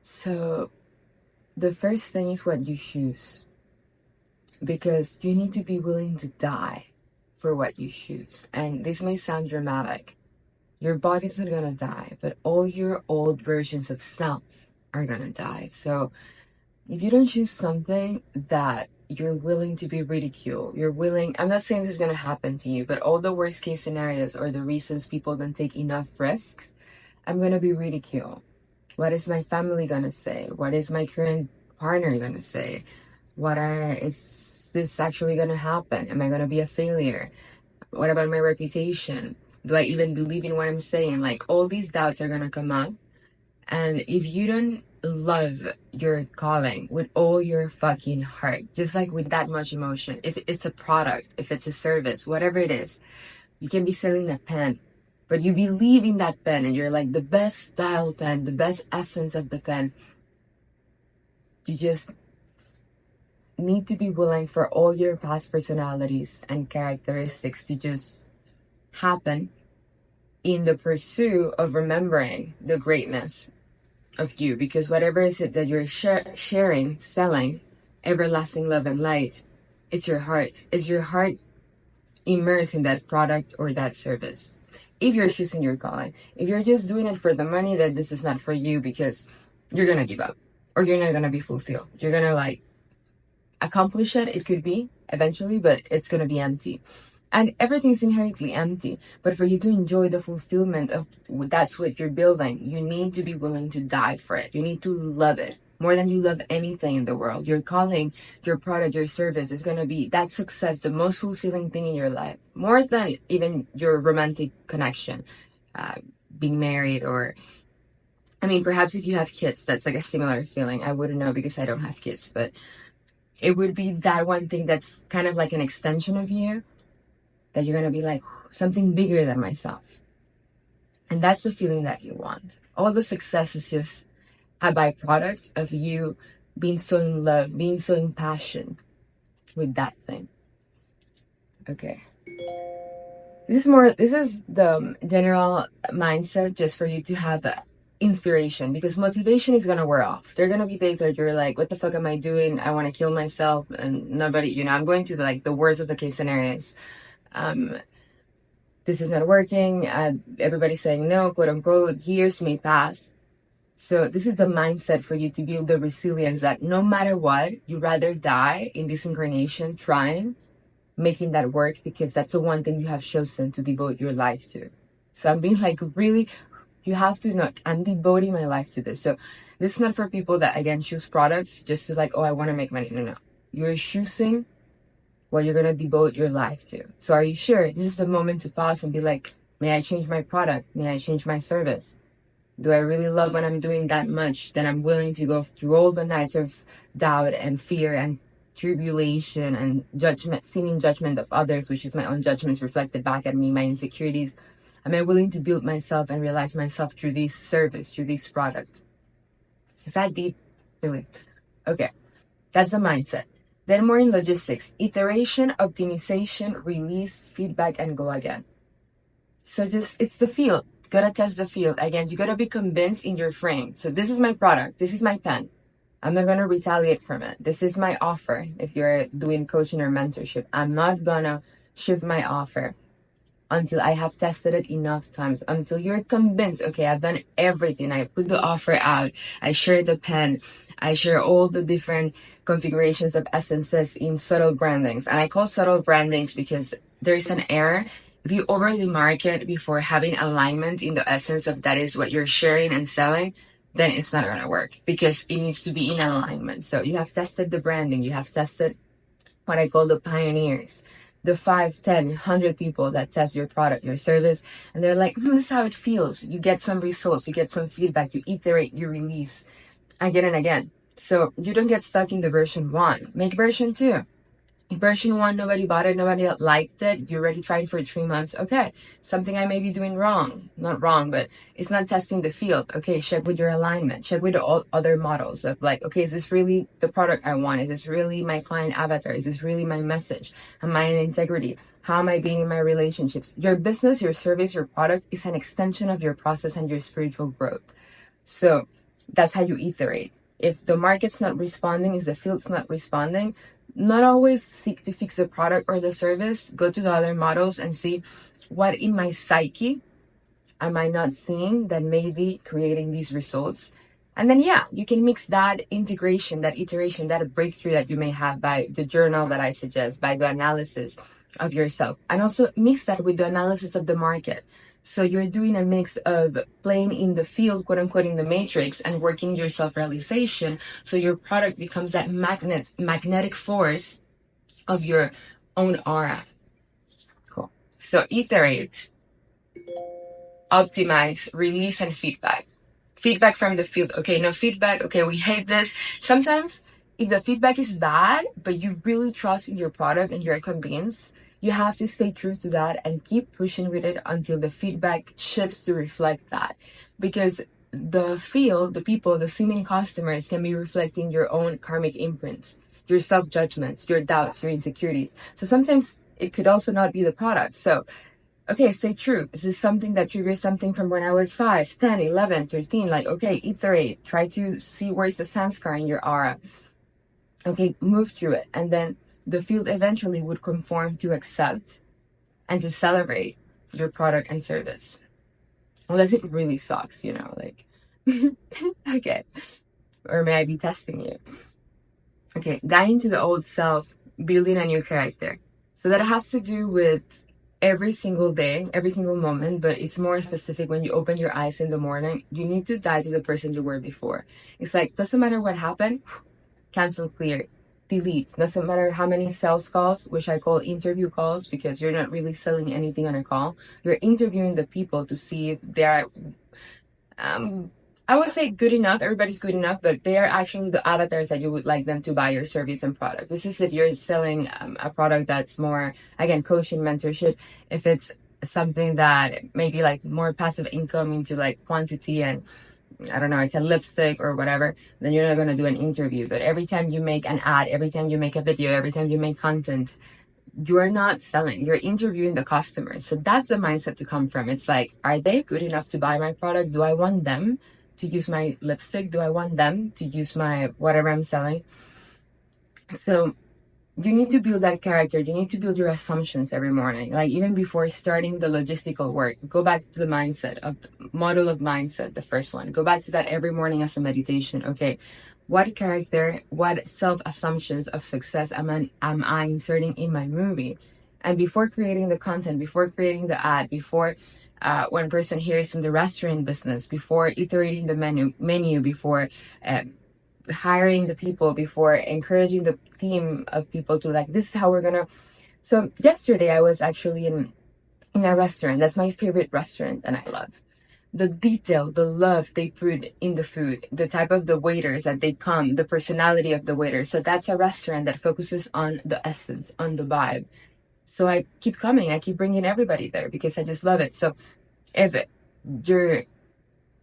So the first thing is what you choose, because you need to be willing to die for what you choose. And this may sound dramatic. Your body's not gonna die, but all your old versions of self are gonna die. So if you don't choose something that you're willing to be ridiculed, I'm not saying this is gonna happen to you, but all the worst case scenarios or the reasons people don't take enough risks, I'm gonna be ridiculed. What is my family gonna say? What is my current partner gonna say? Is this actually gonna happen? Am I gonna be a failure? What about my reputation? Do I even believe in what I'm saying? Like, all these doubts are gonna come up. And if you don't love your calling with all your fucking heart, just like with that much emotion, if it's a product, if it's a service, whatever it is, you can be selling a pen, but you believe in that pen and you're like the best style pen, the best essence of the pen. You just need to be willing for all your past personalities and characteristics to just happen in the pursuit of remembering the greatness of you, because whatever is it that you're sharing, selling, everlasting love and light, it's your heart. It's your heart immersed in that product or that service. If you're choosing your calling, if you're just doing it for the money, then this is not for you, because you're gonna give up or you're not gonna be fulfilled. You're gonna like accomplish it. It could be eventually, but it's gonna be empty. And everything's inherently empty. But for you to enjoy the fulfillment of that's what you're building, you need to be willing to die for it. You need to love it more than you love anything in the world. Your calling, your product, your service is going to be that success, the most fulfilling thing in your life, more than even your romantic connection, being married, or, I mean, perhaps if you have kids, that's like a similar feeling. I wouldn't know because I don't have kids, but it would be that one thing that's kind of like an extension of you, that you're going to be like something bigger than myself. And that's the feeling that you want. All the success is just a byproduct of you being so in love, being so in passion with that thing. Okay. This is the general mindset, just for you to have the inspiration, because motivation is going to wear off. There are going to be days that you're like, what the fuck am I doing? I want to kill myself, and nobody, I'm going to the worst of the case scenarios. This is not working. Everybody's saying no, quote unquote. Years may pass. So this is the mindset for you to build the resilience that no matter what, you rather die in this incarnation trying, making that work, because that's the one thing you have chosen to devote your life to. So I'm being like, really, you have to know, I'm devoting my life to this. So this is not for people that, again, choose products just to like, oh, I want to make money. No. You're choosing what you're going to devote your life to. So are you sure? This is the moment to pause and be like, may I change my product? May I change my service? Do I really love what I'm doing that much that I'm willing to go through all the nights of doubt and fear and tribulation and judgment, seeming judgment of others, which is my own judgments reflected back at me, my insecurities? Am I willing to build myself and realize myself through this service, through this product? Is that deep? Really? Okay. That's the mindset. Then more in logistics: iteration, optimization, release, feedback, and go again. So it's the field. You gotta test the field. Again, you gotta be convinced in your frame. So this is my product. This is my pen. I'm not gonna retaliate from it. This is my offer. If you're doing coaching or mentorship, I'm not gonna shift my offer until I have tested it enough times, until you're convinced, okay, I've done everything. I put the offer out. I share the pen. I share all the different configurations of essences in subtle brandings. And I call subtle brandings because there's an error. If you overly market before having alignment in the essence of that is what you're sharing and selling, then it's not going to work, because it needs to be in alignment. So you have tested the branding. You have tested what I call the pioneers, the 5, 10, 100 people that test your product, your service, and they're like, this is how it feels. You get some results, you get some feedback, you iterate, you release again and again. So you don't get stuck in the version 1. Make version 2. Version 1, nobody bought it, nobody liked it. You already tried for 3 months. Okay, something I may be doing wrong. Not wrong, but it's not testing the field. Okay, check with your alignment. Check with the other models of like, okay, is this really the product I want? Is this really my client avatar? Is this really my message? Am I in integrity? How am I being in my relationships? Your business, your service, your product is an extension of your process and your spiritual growth. So That's how you iterate. If the market's not responding, if the field's not responding, not always seek to fix the product or the service. Go to the other models and see what in my psyche am I not seeing that may be creating these results. And then, yeah, you can mix that integration, that iteration, that breakthrough that you may have by the journal that I suggest, by the analysis of yourself. And also mix that with the analysis of the market. So you're doing a mix of playing in the field, quote unquote, in the matrix, and working your self-realization. So your product becomes that magnetic force of your own aura. Cool. So iterate, optimize, release, and feedback. Feedback from the field. Okay, no feedback. Okay, we hate this. Sometimes if the feedback is bad, but you really trust in your product and you're convinced, you have to stay true to that and keep pushing with it until the feedback shifts to reflect that. Because the field, the people, the seeming customers can be reflecting your own karmic imprints, your self-judgments, your doubts, your insecurities. So sometimes it could also not be the product. So okay, stay true. Is this something that triggers something from when I was 5, 10, 11, 13? Like, okay, iterate. Try to see where's the sanskar in your aura. Okay, move through it. And then the field eventually would conform to accept and to celebrate your product and service. Unless it really sucks, you know, like, okay. Or may I be testing you? Okay, dying to the old self, building a new character. So that has to do with every single day, every single moment, but it's more specific when you open your eyes in the morning. You need to die to the person you were before. It's like, doesn't matter what happened, cancel, clear, delete. Doesn't matter how many sales calls, which I call interview calls, because you're not really selling anything on a call. You're interviewing the people to see if they're I would say good enough. Everybody's good enough, but they are actually the avatars that you would like them to buy your service and product. This is if you're selling a product that's more, again, coaching, mentorship. If it's something that maybe like more passive income into like quantity and I don't know, it's a lipstick or whatever, then you're not going to do an interview. But every time you make an ad, every time you make a video, every time you make content, you are not selling, you're interviewing the customers. So that's the mindset to come from. It's like, are they good enough to buy my product? Do I want them to use my lipstick? Do I want them to use my whatever I'm selling? So you need to build that character. You need to build your assumptions every morning. Like even before starting the logistical work, go back to the mindset of the model of mindset, the first one. Go back to that every morning as a meditation. Okay, what character, what self-assumptions of success am I inserting in my movie? And before creating the content, before creating the ad, before one person here is in the restaurant business, before iterating the menu, before hiring the people, before encouraging the team of people to like, this is how we're gonna. So yesterday I was actually in a restaurant. That's my favorite restaurant, and I love the detail, the love they put in the food, the type of the waiters that they come, the personality of the waiters. So that's a restaurant that focuses on the essence, on the vibe. So I keep coming, I keep bringing everybody there because I just love it. So if your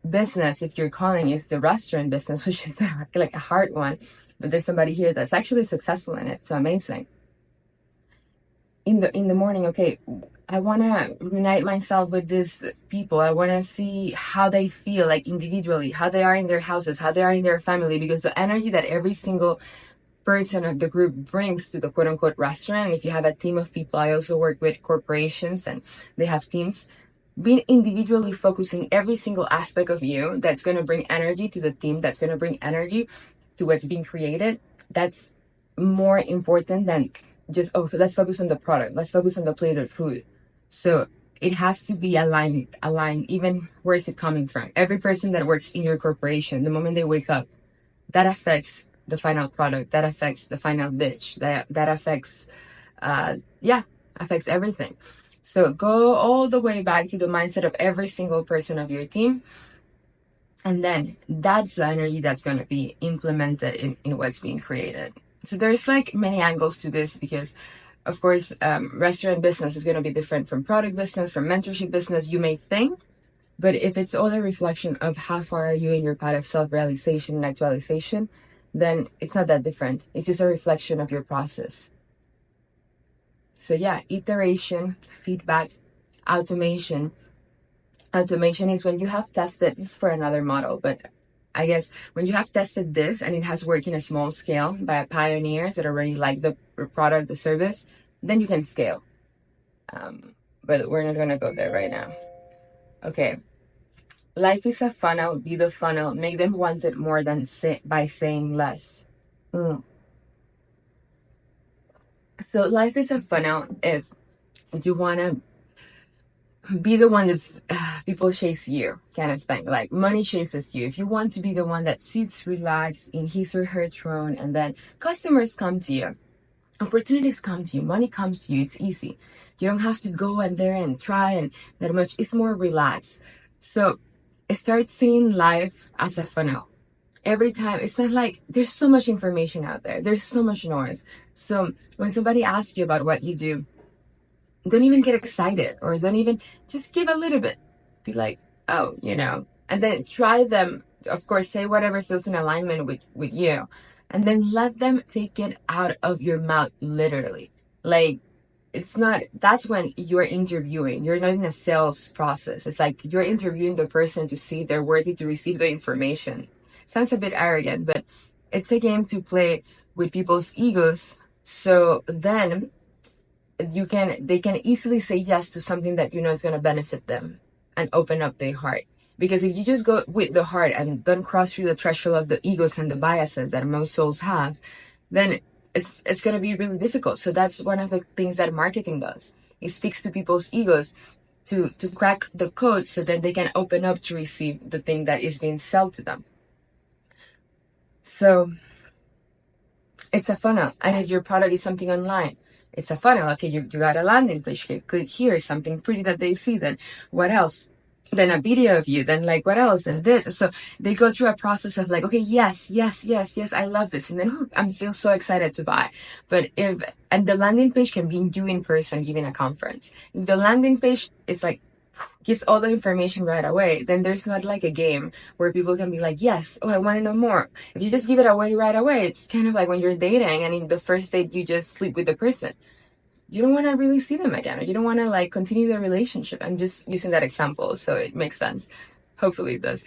business, if you're calling it the restaurant business, which is like a hard one, but there's somebody here that's actually successful in it, so amazing. In the morning, okay, I want to unite myself with these people. I want to see how they feel, like individually, how they are in their houses, how they are in their family, because the energy that every single person of the group brings to the quote unquote restaurant. If you have a team of people, I also work with corporations and they have teams. Being individually focusing every single aspect of you that's going to bring energy to the team, that's going to bring energy to what's being created, that's more important than just, oh, let's focus on the product, let's focus on the plate of food. So it has to be aligned, even where is it coming from. Every person that works in your corporation, the moment they wake up, that affects the final product, that affects the final dish, that affects affects everything. So go all the way back to the mindset of every single person of your team, and then that's the energy that's going to be implemented in what's being created. So there's like many angles to this because of course restaurant business is going to be different from product business, from mentorship business, you may think. But if it's all a reflection of how far are you in your path of self-realization and actualization, then it's not that different. It's just a reflection of your process. So yeah, iteration, feedback, automation. Automation is when you have tested, this is for another model, but I guess when you have tested this and it has worked in a small scale by pioneers that already like the product, the service, then you can scale. But we're not gonna go there right now. Okay. Life is a funnel. Be the funnel. Make them want it more than by saying less. So life is a funnel. If you wanna be the one that's people chase you kind of thing, like money chases you. If you want to be the one that sits relaxed in his or her throne, and then customers come to you, opportunities come to you, money comes to you, it's easy. You don't have to go in there and try and that much. It's more relaxed. So start seeing life as a funnel. Every time, it's not like there's so much information out there, there's so much noise. So when somebody asks you about what you do, don't even get excited, or don't even, just give a little bit. Be like, oh, and then try them. Of course, say whatever feels in alignment with you, and then let them take it out of your mouth, literally. Like, it's not, that's when you're interviewing. You're not in a sales process. It's like you're interviewing the person to see if they're worthy to receive the information. Sounds a bit arrogant, but it's a game to play with people's egos. So then they can easily say yes to something that is going to benefit them and open up their heart. Because if you just go with the heart and don't cross through the threshold of the egos and the biases that most souls have, then it's going to be really difficult. So that's one of the things that marketing does. It speaks to people's egos to crack the code so that they can open up to receive the thing that is being sold to them. So it's a funnel. And if your product is something online, it's a funnel. Okay, you got a landing page. Click here, something pretty that they see. Then what else? Then a video of you. Then like what else? And this. So they go through a process of like, okay, yes, I love this. And then I feel so excited to buy. But and the landing page can be you in person giving a conference. If the landing page is like, gives all the information right away, then there's not like a game where people can be like, yes, I want to know more. If you just give it away right away, it's kind of like when you're dating and in the first date you just sleep with the person. You don't want to really see them again, or you don't want to like continue the relationship. I'm just using that example so it makes sense. Hopefully it does.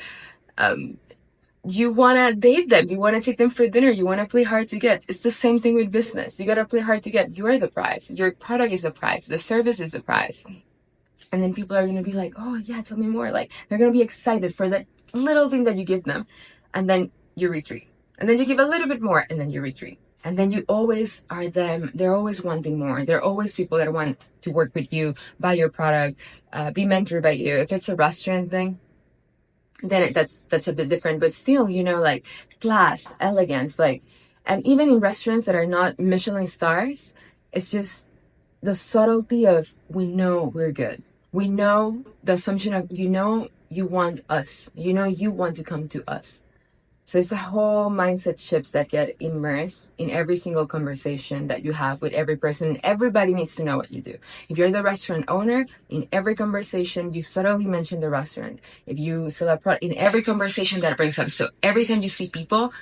You want to date them, you want to take them for dinner, you want to play hard to get. It's the same thing with business. You got to play hard to get. You are the prize. Your product is the prize. The service is the prize. And then people are going to be like, oh yeah, tell me more. Like they're going to be excited for that little thing that you give them. And then you retreat. And then you give a little bit more, and then you retreat. And then you always are them. They're always wanting more. They're always people that want to work with you, buy your product, be mentored by you. If it's a restaurant thing, then that's a bit different. But still, like class, elegance, like, and even in restaurants that are not Michelin stars, it's just the subtlety of, we know we're good. We know the assumption of, you want us. You want to come to us. So it's a whole mindset shifts that get immersed in every single conversation that you have with every person. Everybody needs to know what you do. If you're the restaurant owner, in every conversation, you subtly mention the restaurant. If you sell a product, in every conversation that brings up. So every time you see people,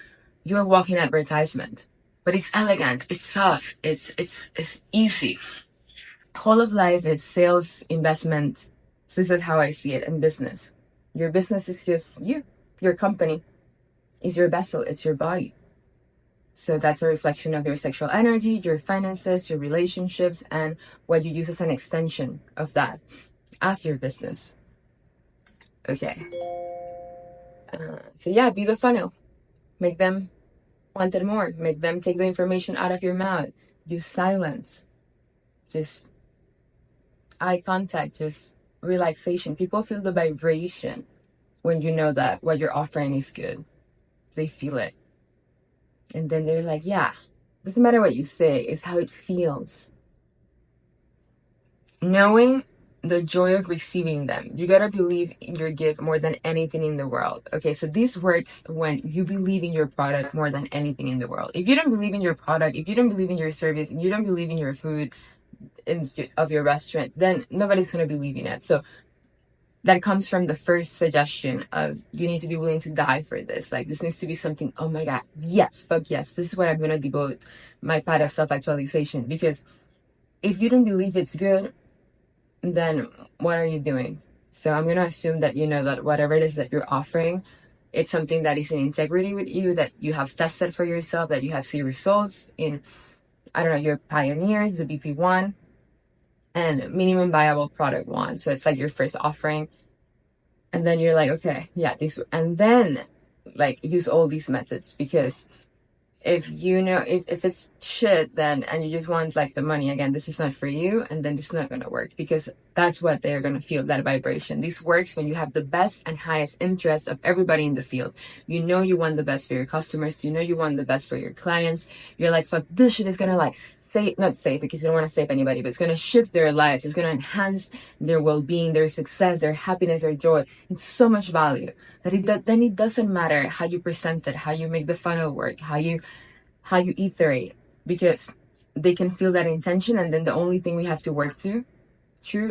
you're a walking advertisement. But it's elegant, it's soft, it's easy. Whole of life is sales, investment. So this is how I see it in business. Your business is just you. Your company is your vessel. It's your body. So that's a reflection of your sexual energy, your finances, your relationships, and what you use as an extension of that as your business. Okay. So yeah, be the funnel. Make them want it more. Make them take the information out of your mouth. Use silence. Just eye contact, just relaxation. People feel the vibration when you know that what you're offering is good. They feel it. And then they're like, yeah, doesn't matter what you say, it's how it feels. Knowing the joy of receiving them. You gotta believe in your gift more than anything in the world. Okay, so this works when you believe in your product more than anything in the world. If you don't believe in your product, if you don't believe in your service, if you don't believe in your food, of your restaurant, then nobody's going to believe in it. So that comes from the first suggestion of, you need to be willing to die for this. Like, this needs to be something, oh my God, yes, fuck yes, this is what I'm going to devote my path of self-actualization. Because if you don't believe it's good, then what are you doing? So I'm going to assume that that whatever it is that you're offering it's something that is in integrity with you, that you have tested for yourself, that you have seen results in, I don't know, your pioneers, the BP1, and minimum viable product one. So it's like your first offering. And then you're like, okay, yeah, this, and then like use all these methods, because if you know, if it's shit, then, and you just want like the money, again, this is not for you, and then this is not going to work, because that's what they're going to feel, that vibration. This works when you have the best and highest interest of everybody in the field. You know, you want the best for your customers, you know, you want the best for your clients. You're like, fuck, this shit is going to like save, not save because you don't want to save anybody, but it's going to shift their lives, it's going to enhance their well-being, their success, their happiness, their joy. It's so much value that then it doesn't matter how you present it, how you make the funnel work, how you iterate, because they can feel that intention, and then the only thing we have to work through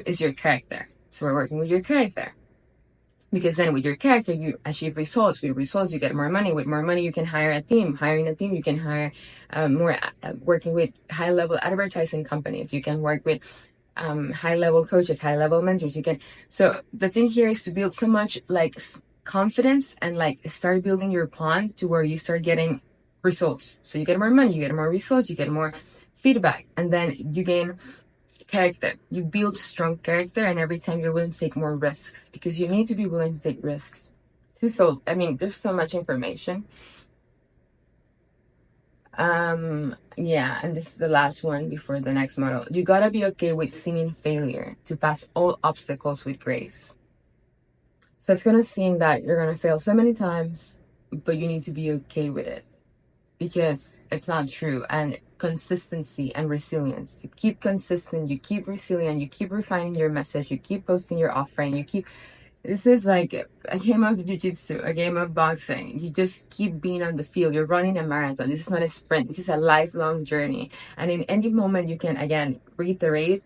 is your character. So we're working with your character, because then with your character you achieve results. With results you get more money. With more money you can hire a team. Hiring a team, you can hire more, working with high level advertising companies. You can work with high level coaches, high level mentors. You can, so the thing here is to build so much like confidence, and like start building your plan to where you start getting results. So you get more money, you get more results, you get more feedback, and then you gain character. You build strong character, and every time you're willing to take more risks, because you need to be willing to take risks. So, I mean, there's so much information. Yeah, and this is the last one before the next model. You gotta be okay with seeming failure to pass all obstacles with grace. So it's gonna seem that you're gonna fail so many times, but you need to be okay with it, because it's not true. And consistency and resilience. You keep consistent, you keep resilient, you keep refining your message, you keep posting your offering, you keep, this is like a game of jiu-jitsu, a game of boxing. You just keep being on the field. You're running a marathon. This is not a sprint. This is a lifelong journey. And in any moment you can, again, reiterate,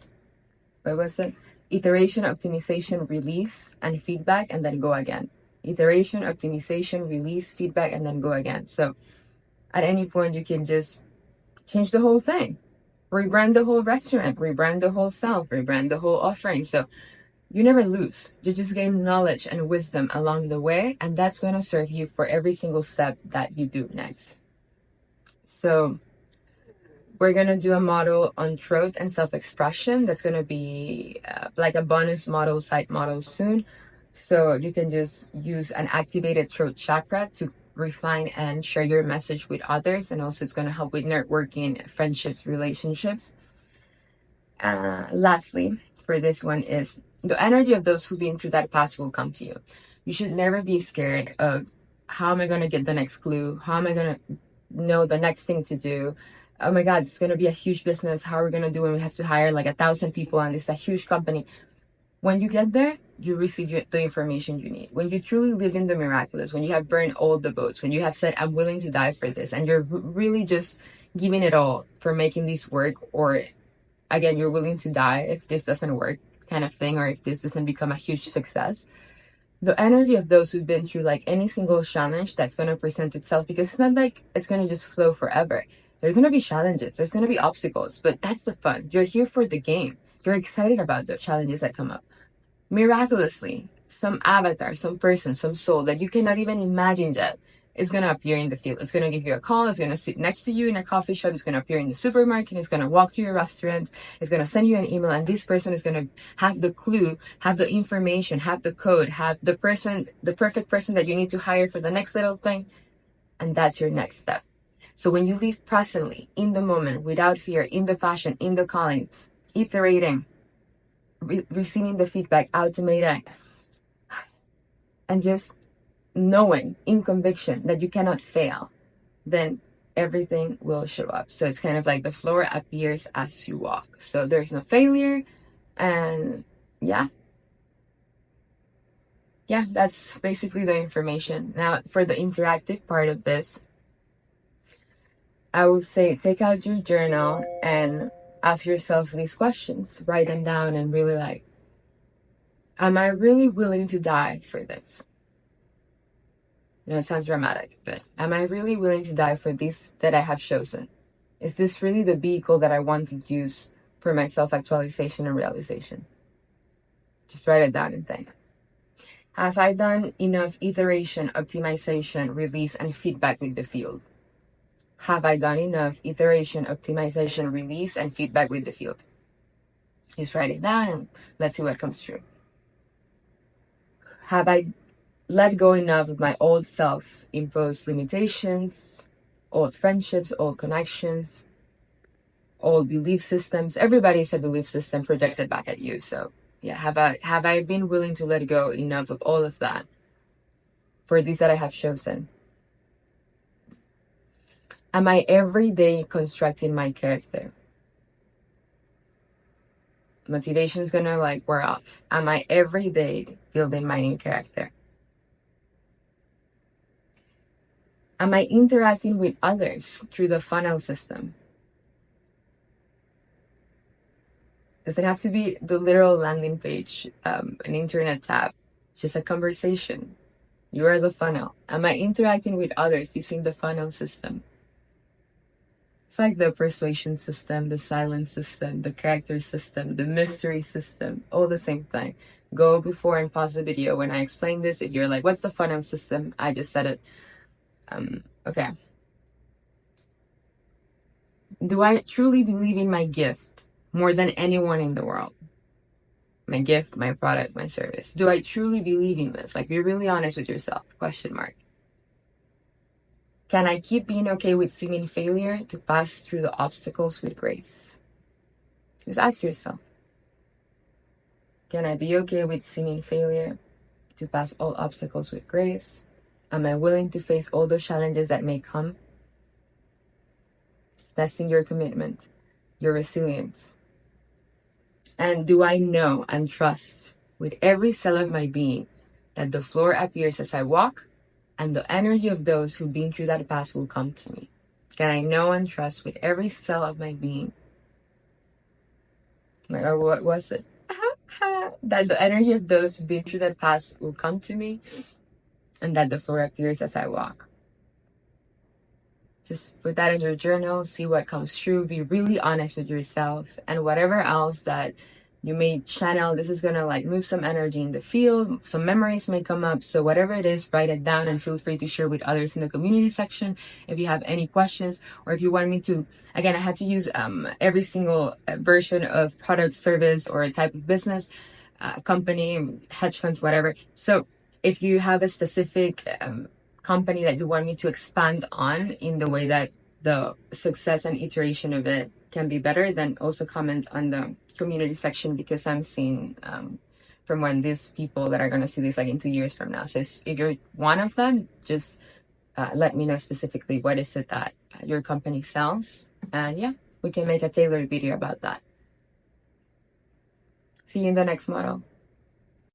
what was it? Iteration, optimization, release, and feedback, and then go again. Iteration, optimization, release, feedback, and then go again. So at any point you can just change the whole thing. Rebrand the whole restaurant, rebrand the whole self, rebrand the whole offering. So you never lose. You just gain knowledge and wisdom along the way, and that's going to serve you for every single step that you do next. So we're going to do a model on throat and self-expression. That's going to be like a bonus model, side model soon. So you can just use an activated throat chakra to refine and share your message with others. And also it's going to help with networking, friendships, relationships. Lastly, for this one is the energy of those who've been through that past will come to you. You should never be scared of, how am I going to get the next clue? How am I going to know the next thing to do? Oh my God, it's going to be a huge business. How are we going to do it? We have to hire like 1,000 people, and it's a huge company. When you get there, you receive the information you need. When you truly live in the miraculous, when you have burned all the boats, when you have said, I'm willing to die for this, and you're really just giving it all for making this work, or again, you're willing to die if this doesn't work, kind of thing, or if this doesn't become a huge success. The energy of those who've been through like any single challenge that's going to present itself, because it's not like it's going to just flow forever. There's going to be challenges, there's going to be obstacles, but that's the fun. You're here for the game. You're excited about the challenges that come up. Miraculously, some avatar, some person, some soul that you cannot even imagine yet is going to appear in the field. It's going to give you a call. It's going to sit next to you in a coffee shop. It's going to appear in the supermarket. It's going to walk to your restaurant. It's going to send you an email. And this person is going to have the clue, have the information, have the code, have the person, the perfect person that you need to hire for the next little thing. And that's your next step. So when you live presently, in the moment, without fear, in the passion, in the calling, iterating, receiving the feedback, automating, and just knowing in conviction that you cannot fail, then everything will show up. So it's kind of like the floor appears as you walk. So there's no failure. And yeah, that's basically the information. Now for the interactive part of this, I would say take out your journal and ask yourself these questions. Write them down and really like, am I really willing to die for this? You know, it sounds dramatic, but am I really willing to die for this that I have chosen? Is this really the vehicle that I want to use for my self-actualization and realization? Just write it down and think. Have I done enough iteration, optimization, release, and feedback with the field? Have I done enough iteration, optimization, release, and feedback with the field? Just write it down and let's see what comes through. Have I let go enough of my old self-imposed limitations, old friendships, old connections, old belief systems? Everybody's a belief system projected back at you. So yeah, have I been willing to let go enough of all of that for these that I have chosen? Am I every day constructing my character? Motivation is gonna wear off. Am I every day building my new character? Am I interacting with others through the funnel system? Does it have to be the literal landing page, an internet tab? It's just a conversation. You are the funnel. Am I interacting with others using the funnel system? It's like the persuasion system, the silence system, the character system, the mystery system, all the same thing. Go before and pause the video when I explain this. If you're like, what's the funnel system? I just said it. Okay. Do I truly believe in my gift more than anyone in the world? My gift, my product, my service. Do I truly believe in this? Be really honest with yourself. Question mark. Can I keep being okay with seeming failure to pass through the obstacles with grace? Just ask yourself. Can I be okay with seeming failure to pass all obstacles with grace? Am I willing to face all those challenges that may come? Testing your commitment, your resilience. And do I know and trust with every cell of my being that the floor appears as I walk, and the energy of those who've been through that past will come to me? Can I know and trust with every cell of my being? What was it? That the energy of those who've been through that past will come to me, and that the floor appears as I walk. Just put that in your journal, see what comes through, be really honest with yourself, and whatever else that you may channel, this is gonna move some energy in the field, some memories may come up. So whatever it is, write it down and feel free to share with others in the community section if you have any questions, or if you want me to. Again, I had to use every single version of product, service, or a type of business, company, hedge funds, whatever. So if you have a specific company that you want me to expand on in the way that the success and iteration of it can be better, then also comment on the community section, because I'm seeing from when these people that are going to see this in 2 years from now. So if you're one of them, just let me know specifically what is it that your company sells, and yeah, we can make a tailored video about that. See you in the next model.